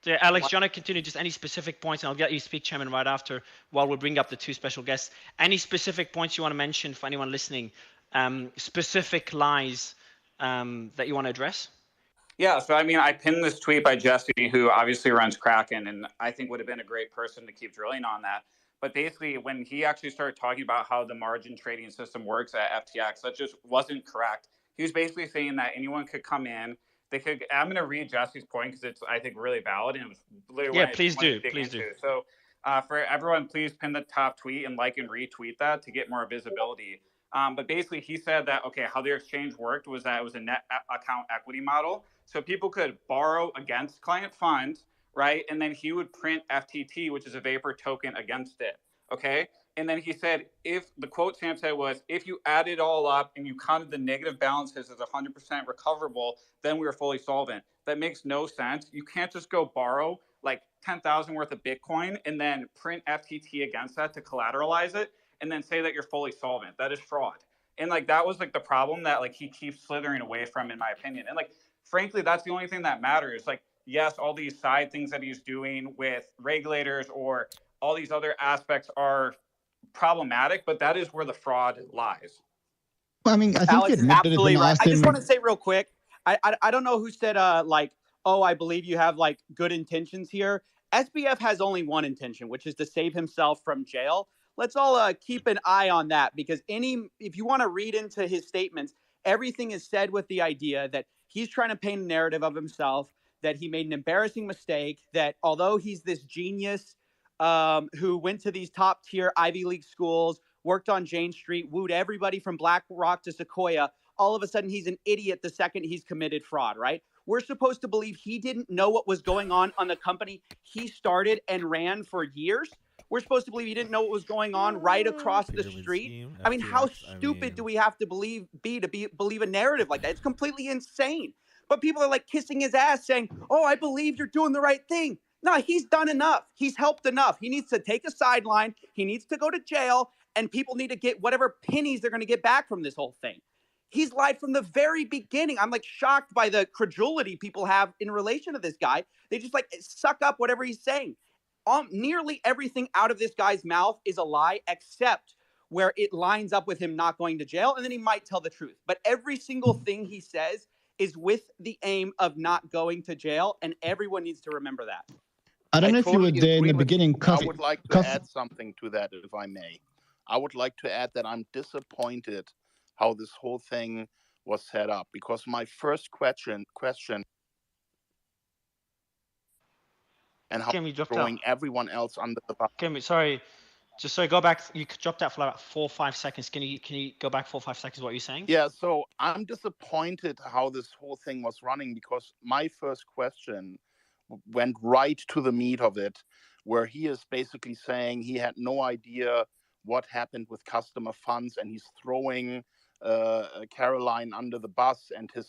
[SPEAKER 4] yeah, Alex, do you want to continue just any specific points? And I'll get you to speak, Chairman, right after, while we bring up the two special guests. Any specific points you want to mention for anyone listening? Specific lies that you want to address?
[SPEAKER 10] Yeah, so I mean, I pinned this tweet by Jesse, who obviously runs Kraken, and I think would have been a great person to keep drilling on that. But basically, when he actually started talking about how the margin trading system works at FTX, that just wasn't correct. He was basically saying that anyone could come in. They could. I'm going to read Jesse's point because it's, I think, really valid, and it was literally
[SPEAKER 4] please do.
[SPEAKER 10] So for everyone, please pin the top tweet and like and retweet that to get more visibility. But basically, he said that, okay, how the exchange worked was that it was a net account equity model. So people could borrow against client funds, right? And then he would print FTT, which is a vapor token, against it, okay? And then he said, if the quote Sam said was, if you add it all up and you counted the negative balances as 100% recoverable, then we were fully solvent. That makes no sense. You can't just go borrow like 10,000 worth of Bitcoin and then print FTT against that to collateralize it and then say that you're fully solvent. That is fraud. And like, that was like the problem that like he keeps slithering away from, in my opinion. And like, frankly, that's the only thing that matters. Like, yes, all these side things that he's doing with regulators or all these other aspects are problematic, but that is where the fraud lies.
[SPEAKER 3] I mean, I think
[SPEAKER 9] Alex is absolutely right. I just want to say real quick, I don't know who said like, oh, I believe you have like good intentions here. SBF has only one intention, which is to save himself from jail. Let's all keep an eye on that, because if you want to read into his statements, everything is said with the idea that he's trying to paint a narrative of himself, that he made an embarrassing mistake, that although he's this genius who went to these top tier Ivy League schools, worked on Jane Street, wooed everybody from BlackRock to Sequoia, all of a sudden he's an idiot the second he's committed fraud, right? We're supposed to believe he didn't know what was going on the company he started and ran for years. We're supposed to believe he didn't know what was going on right across the street. I mean, how stupid do we have to believe a narrative like that? It's completely insane. But people are like kissing his ass saying, oh, I believe you're doing the right thing. No, he's done enough. He's helped enough. He needs to take a sideline. He needs to go to jail, and people need to get whatever pennies they're going to get back from this whole thing. He's lied from the very beginning. I'm like shocked by the credulity people have in relation to this guy. They just like suck up whatever he's saying. Nearly everything out of this guy's mouth is a lie, except where it lines up with him not going to jail, and then he might tell the truth. But every single thing he says is with the aim of not going to jail, and everyone needs to remember that.
[SPEAKER 3] I don't know if you were there in the beginning.
[SPEAKER 8] I would like to add something to that, if I may. I would like to add that I'm disappointed how this whole thing was set up, because my first question and how throwing everyone else under the bus.
[SPEAKER 4] Sorry, go back. You dropped out for like 4 or 5 seconds. Can you go back 4 or 5 seconds? What you're saying?
[SPEAKER 8] Yeah. So I'm disappointed how this whole thing was running, because my first question went right to the meat of it, where he is basically saying he had no idea what happened with customer funds, and he's throwing Caroline under the bus and his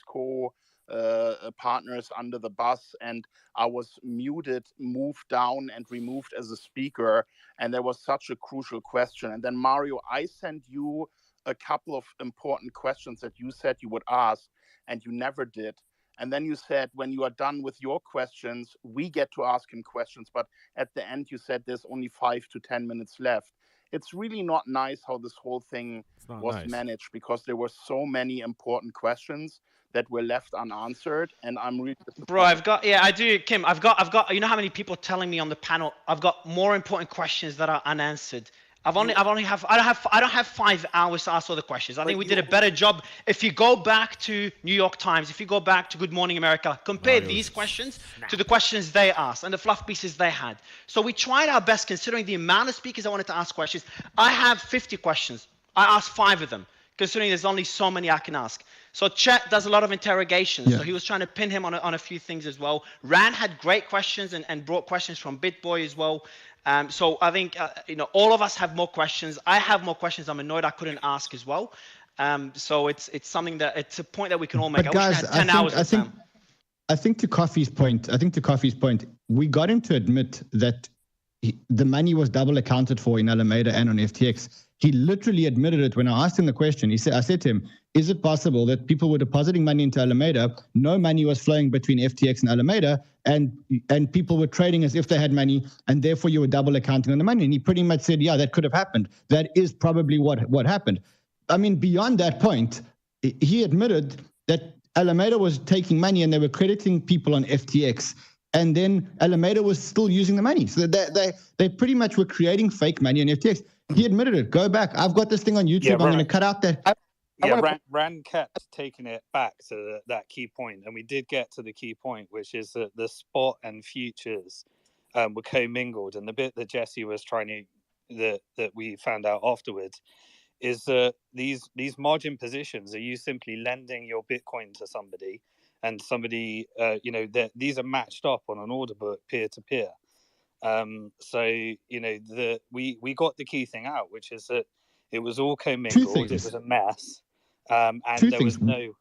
[SPEAKER 8] partners under the bus. And I was muted, moved down, and removed as a speaker. And there was such a crucial question. And then, Mario, I sent you a couple of important questions that you said you would ask, and you never did. And then you said, when you are done with your questions, we get to ask him questions. But at the end, you said there's only 5 to 10 minutes left. It's really not nice how this whole thing was managed, because there were so many important questions that were left unanswered. And I'm really disappointed.
[SPEAKER 4] Bro, I do, Kim. I've got, you know how many people telling me on the panel, I've got more important questions that are unanswered. I don't have 5 hours to ask all the questions. I think we did a better job. If you go back to New York Times, if you go back to Good Morning America, compare these questions to the questions they asked and the fluff pieces they had. So we tried our best, considering the amount of speakers I wanted to ask questions. I have 50 questions. I asked 5 of them, considering there's only so many I can ask. So Chet does a lot of interrogations. So he was trying to pin him on a few things as well. Rand had great questions and brought questions from BitBoy as well. So I think, all of us have more questions. I have more questions I'm annoyed I couldn't ask as well. So it's something that, it's a point that we can all make.
[SPEAKER 3] But guys, I think to Coffee's point, we got him to admit that the money was double accounted for in Alameda and on FTX. He literally admitted it when I asked him the question. I said to him, is it possible that people were depositing money into Alameda, no money was flowing between FTX and Alameda, and people were trading as if they had money, and therefore you were double accounting on the money? And he pretty much said, yeah, that could have happened. That is probably what happened. I mean, beyond that point, he admitted that Alameda was taking money and they were crediting people on FTX. And then Alameda was still using the money. So they pretty much were creating fake money on FTX. He admitted it. Go back. I've got this thing on YouTube. I'm going to cut out that.
[SPEAKER 6] Rand kept taking it back to that key point, and we did get to the key point, which is that the spot and futures were commingled. And the bit that Jesse was trying to, that we found out afterwards, is that these margin positions are you simply lending your Bitcoin to somebody, and somebody, these are matched up on an order book peer to peer. So we got the key thing out, which is that it was all commingled. It was a mess, and there was no.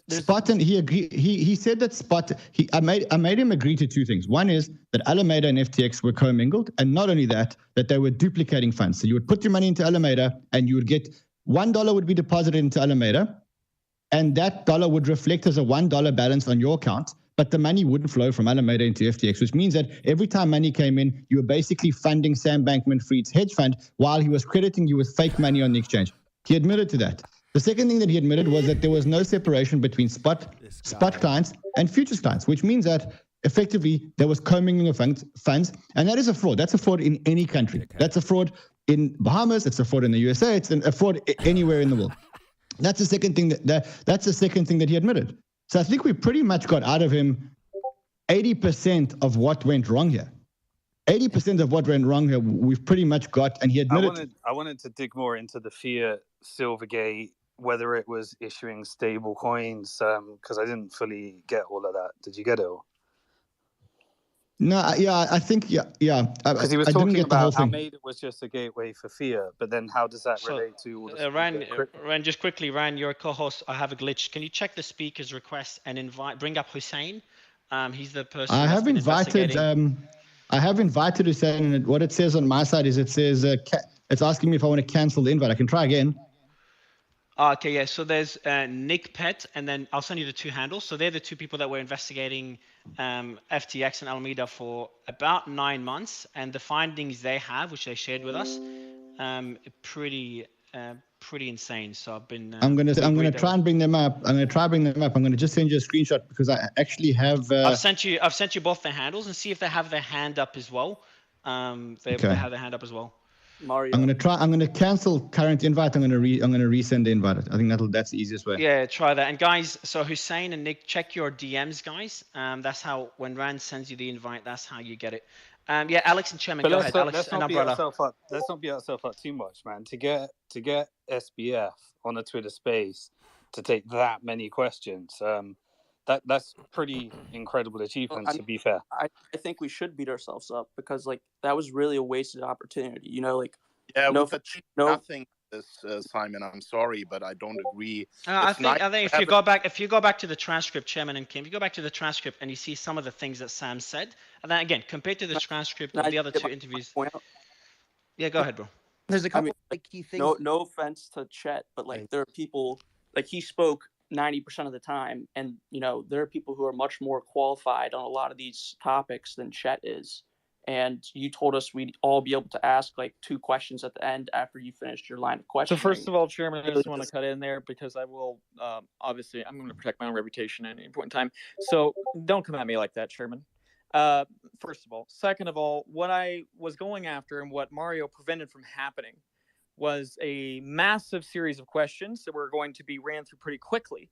[SPEAKER 3] Spot, and he agreed. He said that Spot. I made him agree to 2 things. One is that Alameda and FTX were commingled, and not only that they were duplicating funds. So you would put your money into Alameda, and you would get $1 would be deposited into Alameda, and that dollar would reflect as a $1 balance on your account. But the money wouldn't flow from Alameda into FTX, which means that every time money came in, you were basically funding Sam Bankman-Fried's hedge fund while he was crediting you with fake money on the exchange. He admitted to that. The second thing that he admitted was that there was no separation between spot clients and futures clients, which means that effectively there was commingling of funds, and that is a fraud. That's a fraud in any country. That's a fraud in Bahamas. It's a fraud in the USA. It's a fraud anywhere in the world. That's the second thing that's the second thing that he admitted. So I think we pretty much got out of him 80% of what went wrong here. 80% of what went wrong here, we've pretty much got, and he admitted.
[SPEAKER 6] I wanted to dig more into the Fiat Silvergate, whether it was issuing stable coins, because I didn't fully get all of that. Did you get it all?
[SPEAKER 3] No, I think,
[SPEAKER 6] because he was talking about how made it was just a gateway for Fiat, but then how does that relate to all the
[SPEAKER 4] Ran, just quickly, Ran, you're a co-host. I have a glitch. Can you check the speaker's request and bring up Hussein? He's the person.
[SPEAKER 3] I have invited Hussein, and what it says on my side is it says it's asking me if I want to cancel the invite. I can try again.
[SPEAKER 4] Okay, yeah. So there's Nick Pett, and then I'll send you the 2 handles. So they're the 2 people that were investigating FTX and Alameda for about 9 months, and the findings they have, which they shared with us, pretty insane. So I've been.
[SPEAKER 3] I'm gonna try and bring them up. I'm gonna just send you a screenshot because I actually have.
[SPEAKER 4] I've sent you both their handles, and see if they have their hand up as well. They have their hand up as well.
[SPEAKER 7] Mario.
[SPEAKER 3] I'm gonna cancel current invite. I'm gonna resend the invite. I think that's the easiest way.
[SPEAKER 4] Yeah, try that. And guys, so Hussein and Nick, check your DMs, guys. That's how, when Rand sends you the invite, that's how you get it. Yeah, Alex and Chairman, go ahead. Alex and Umbrella.
[SPEAKER 6] Let's not beat ourselves up too much, man. To get SBF on a Twitter space to take that many questions, that's pretty incredible achievement, to be fair.
[SPEAKER 7] I think we should beat ourselves up because like that was really a wasted opportunity. Like
[SPEAKER 8] we've achieved nothing. Simon, I'm sorry, but I don't agree.
[SPEAKER 4] I think if you go back to the transcript, Chairman and Kim, if you go back to the transcript and you see some of the things that Sam said, and then again compared to the transcript of the other two interviews. Yeah, go ahead, bro.
[SPEAKER 7] There's a couple key things. No offense to Chet, but like there are people like he spoke 90% of the time, and there are people who are much more qualified on a lot of these topics than Chet is. And you told us we'd all be able to ask like 2 questions at the end after you finished your line of questioning.
[SPEAKER 1] So first of all, Chairman, I just want to cut in there because I will obviously I'm going to protect my own reputation at any point in time. So don't come at me like that, Chairman. First of all. Second of all, what I was going after and what Mario prevented from happening was a massive series of questions that were going to be ran through pretty quickly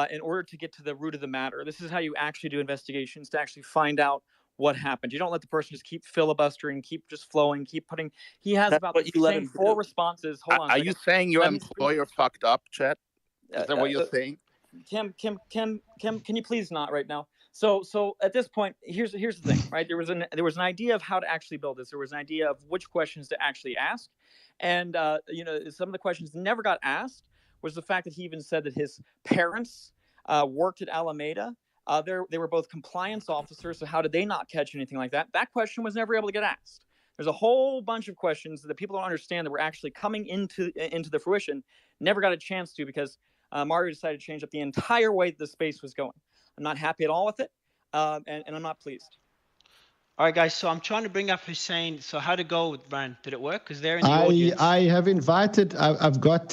[SPEAKER 1] in order to get to the root of the matter. This is how you actually do investigations, to actually find out what happened. You don't let the person just keep filibustering, keep just flowing, keep putting. He has about the same 4 responses. Hold on.
[SPEAKER 8] Are you saying your employer fucked up, Chet? Is that what you're saying?
[SPEAKER 1] Kim, can you please not right now? So at this point, here's the thing, right? There was an idea of how to actually build this. There was an idea of which questions to actually ask, and some of the questions that never got asked was the fact that he even said that his parents worked at Alameda. They were both compliance officers, so how did they not catch anything like that? That question was never able to get asked. There's a whole bunch of questions that people don't understand that were actually coming into the fruition, never got a chance to because Mario decided to change up the entire way the space was going. I'm not happy at all with it, and I'm not pleased.
[SPEAKER 4] All right, guys. So I'm trying to bring up Hussein. So how to go with Brian? Did it work? Because they're in the audience.
[SPEAKER 3] I have invited. I've got.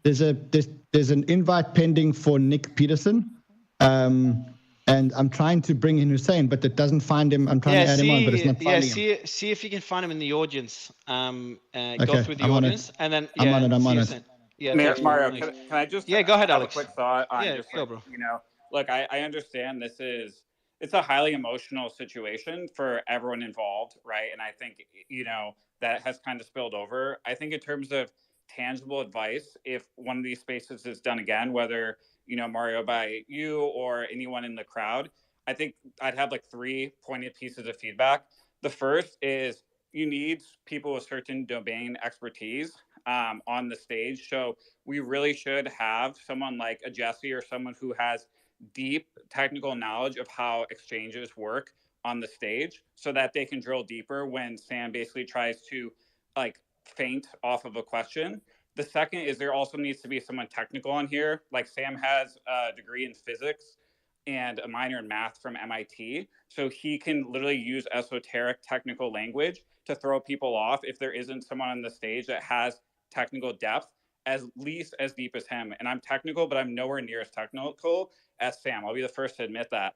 [SPEAKER 3] There's an invite pending for Nick Peterson. And I'm trying to bring in Hussein, but it doesn't find him. I'm trying to add him on, but it's not finding him.
[SPEAKER 4] See if you can find him in the audience. Go through the audience, and then
[SPEAKER 3] I'm on it.
[SPEAKER 10] Yeah, Mario, can I just
[SPEAKER 4] go ahead, Alex.
[SPEAKER 10] A quick thought on
[SPEAKER 4] go, bro.
[SPEAKER 10] Look, I understand it's a highly emotional situation for everyone involved, right? And I think that has kind of spilled over. I think in terms of tangible advice, if one of these spaces is done again, whether Mario by you or anyone in the crowd, I think I'd have like 3 pointed pieces of feedback. The first is you need people with certain domain expertise on the stage. So we really should have someone like a Jesse or someone who has deep technical knowledge of how exchanges work on the stage so that they can drill deeper when Sam basically tries to like feint off of a question. The second is there also needs to be someone technical on here. Like Sam has a degree in physics and a minor in math from MIT. So he can literally use esoteric technical language to throw people off if there isn't someone on the stage that has technical depth, at least as deep as him. And I'm technical, but I'm nowhere near as technical as Sam. I'll be the first to admit that.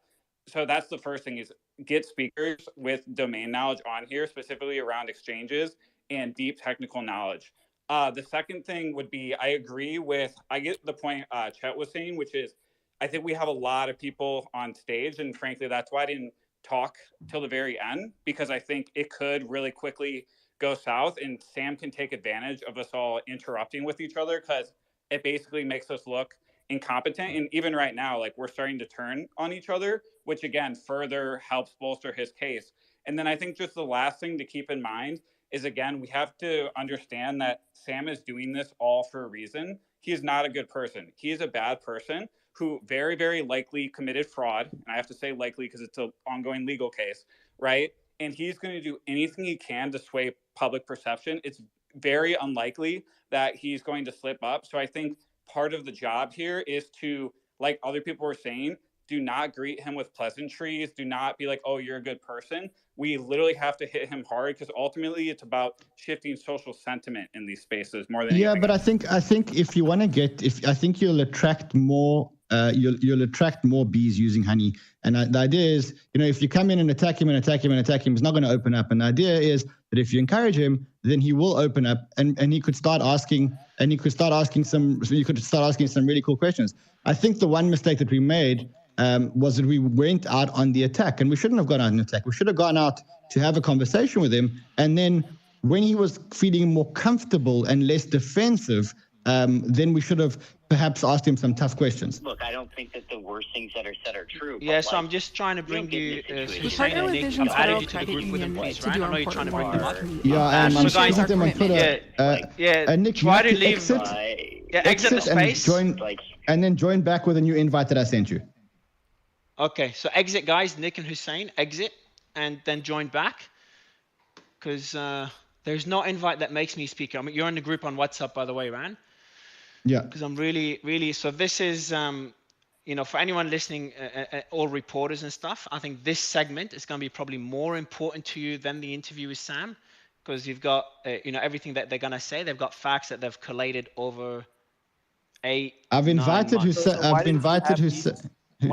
[SPEAKER 10] So that's the first thing, is get speakers with domain knowledge on here, specifically around exchanges and deep technical knowledge. The second thing would be, I get the point Chet was saying, which is I think we have a lot of people on stage, and frankly, that's why I didn't talk till the very end, because I think it could really quickly go south, and Sam can take advantage of us all interrupting with each other, because it basically makes us look incompetent. And even right now, like, we're starting to turn on each other, which again further helps bolster his case. And then I think just the last thing to keep in mind is, again, we have to understand that Sam is doing this all for a reason. He is not a good person. He is a bad person who very, very likely committed fraud. And I have to say likely because it's an ongoing legal case, right? And he's going to do anything he can to sway public perception. It's very unlikely that he's going to slip up. So I think part of the job here is to, like other people were saying, do not greet him with pleasantries. Do not be like, oh, you're a good person. We literally have to hit him hard, because ultimately it's about shifting social sentiment in these spaces more than anything.
[SPEAKER 3] But I think if you want to I think you'll attract more. You'll attract more bees using honey. And the idea is, if you come in and attack him, he's not going to open up. And the idea is that if you encourage him, then he will open up, and he could start asking, some really cool questions. I think the one mistake that we made was that we went out on the attack, and we shouldn't have gone out on the attack. We should have gone out to have a conversation with him, and then when he was feeling more comfortable and less defensive, then we should have perhaps asked him some tough questions.
[SPEAKER 2] Look, I don't think that the worst things that are said are true.
[SPEAKER 4] Yeah, so I'm just trying to bring you Hussein and Nick. I've added you to the group with them, please, right? I know you're trying to bring them up.
[SPEAKER 3] Yeah, I'm
[SPEAKER 4] so guys,
[SPEAKER 3] speaking to them on Twitter.
[SPEAKER 4] Nick, try to leave. Exit the space.
[SPEAKER 3] And then join back with a new invite that I sent you.
[SPEAKER 4] Okay, so exit, guys. Nick and Hussein, exit, and then join back. Because there's no invite that makes me speaker. I mean, you're in the group on WhatsApp, by the way, Ran.
[SPEAKER 3] Yeah.
[SPEAKER 4] Because I'm really. So this is, for anyone listening, all reporters and stuff. I think this segment is going to be probably more important to you than the interview with Sam, because you've got, everything that they're going to say. They've got facts that they've collated over 8.
[SPEAKER 3] I've invited Hussein.
[SPEAKER 7] Why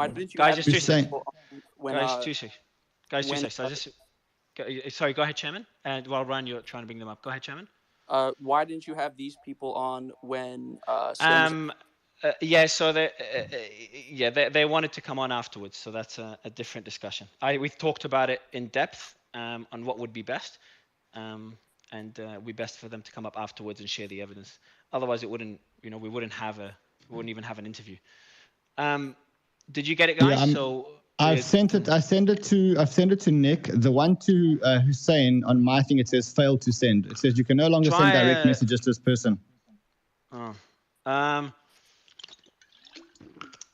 [SPEAKER 7] didn't you
[SPEAKER 4] guys,
[SPEAKER 7] have
[SPEAKER 4] just 2 seconds.
[SPEAKER 7] When,
[SPEAKER 4] guys, 2 seconds. Guys, 2 seconds. Sorry, go ahead, Chairman. And while Ryan, you're trying to bring them up. Go ahead, Chairman.
[SPEAKER 7] Why didn't you have these people on when?
[SPEAKER 4] So they wanted to come on afterwards. So that's a different discussion. We've talked about it in depth on what would be best, and it'd be best for them to come up afterwards and share the evidence. Otherwise, it wouldn't. We wouldn't even have an interview. Did you get it, guys?
[SPEAKER 3] Yeah, I've sent it to Nick. The one to Hussein, on my thing, it says failed to send. It says you can no longer send direct messages to this person.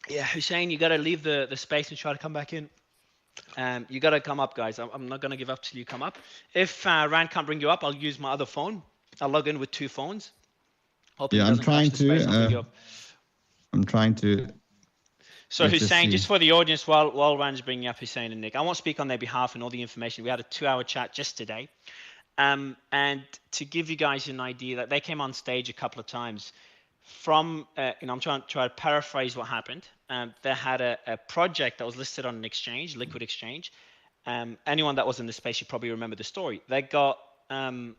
[SPEAKER 4] Yeah, Hussein, you got to leave the space and try to come back in. You got to come up, guys. I'm not going to give up till you come up. If Rand can't bring you up, I'll use my other phone. I'll log in with 2 phones.
[SPEAKER 3] I'm trying to.
[SPEAKER 4] So Hussein, just for the audience, while Rand's bringing up Hussein and Nick, I won't speak on their behalf and all the information. We had a 2-hour chat just today. And to give you guys an idea, that they came on stage a couple of times. I'm trying to paraphrase what happened. They had a project that was listed on an exchange, liquid exchange. Anyone that was in the space should probably remember the story. They got, there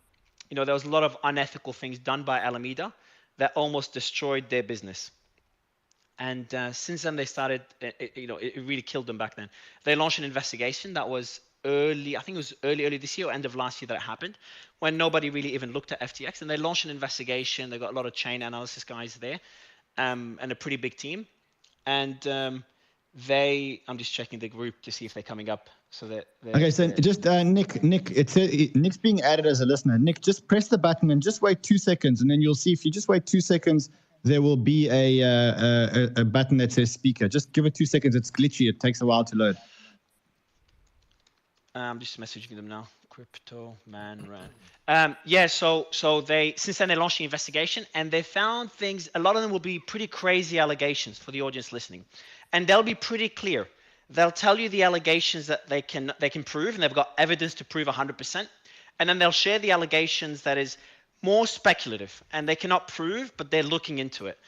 [SPEAKER 4] was a lot of unethical things done by Alameda that almost destroyed their business. And since then, they started, it really killed them back then. They launched an investigation that was early this year or end of last year that it happened, when nobody really even looked at FTX. And they launched an investigation. They got a lot of chain analysis guys there, and a pretty big team. And I'm just checking the group to see if they're coming up. So that.
[SPEAKER 3] Okay, so just Nick, Nick's being added as a listener. Nick, just press the button and just wait 2 seconds, and then you'll see if you just wait 2 seconds. There will be a button that says speaker. Just give it 2 seconds. It's glitchy. It takes a while to load.
[SPEAKER 4] I'm just messaging them now. Crypto man ran. So they, since then, they launched the investigation, and they found things. A lot of them will be pretty crazy allegations for the audience listening, and they'll be pretty clear. They'll tell you the allegations that they can prove, and they've got evidence to prove 100%, and then they'll share the allegations that is more speculative, and they cannot prove, but they're looking into it.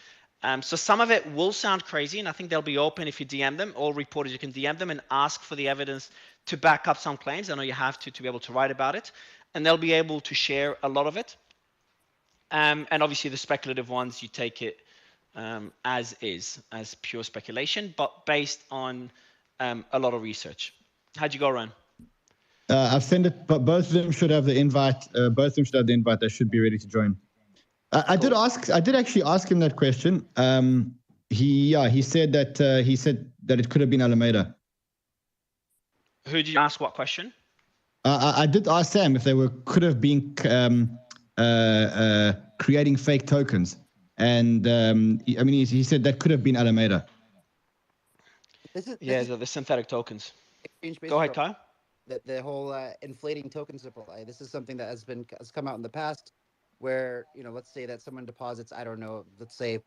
[SPEAKER 4] So some of it will sound crazy, and I think they'll be open if you DM them. All reporters, you can DM them and ask for the evidence to back up some claims. I know you have to be able to write about it, and they'll be able to share a lot of it. And obviously the speculative ones, you take it as is, as pure speculation, but based on a lot of research. How'd you go, Ryan?
[SPEAKER 3] I've sent it, but both of them should have the invite. They should be ready to join. I did actually ask him that question. He said that it could have been Alameda.
[SPEAKER 4] Who did you ask what question?
[SPEAKER 3] I did ask Sam if they could have been creating fake tokens, and he said that could have been Alameda.
[SPEAKER 4] The synthetic tokens. Go ahead, Kyle.
[SPEAKER 11] The whole inflating token supply. This is something that has come out in the past, where let's say that someone deposits, I don't know, let's say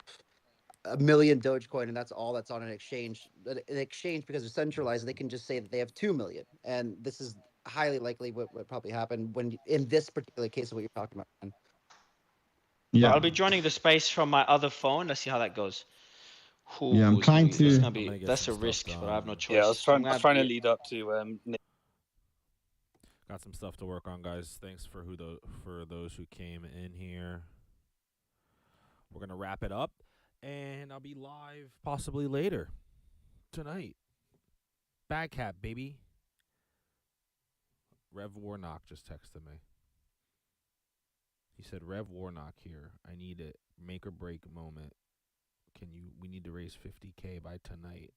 [SPEAKER 11] 1 million Dogecoin, and that's all that's on an exchange. An exchange, because it's centralized, they can just say that they have 2 million, and this is highly likely what probably happened when in this particular case of what you're talking about.
[SPEAKER 4] Yeah, I'll be joining the space from my other phone. Let's see how that goes.
[SPEAKER 3] I'm trying to.
[SPEAKER 4] That's a risk, but I have no choice.
[SPEAKER 6] Yeah, I was trying to lead up to Nick.
[SPEAKER 5] Got some stuff to work on, guys. Thanks for those who came in here. We're gonna wrap it up, and I'll be live possibly later tonight. Bad Cat, baby. Rev Warnock just texted me. He said, Rev Warnock here. I need a make or break moment we need to raise 50K by tonight.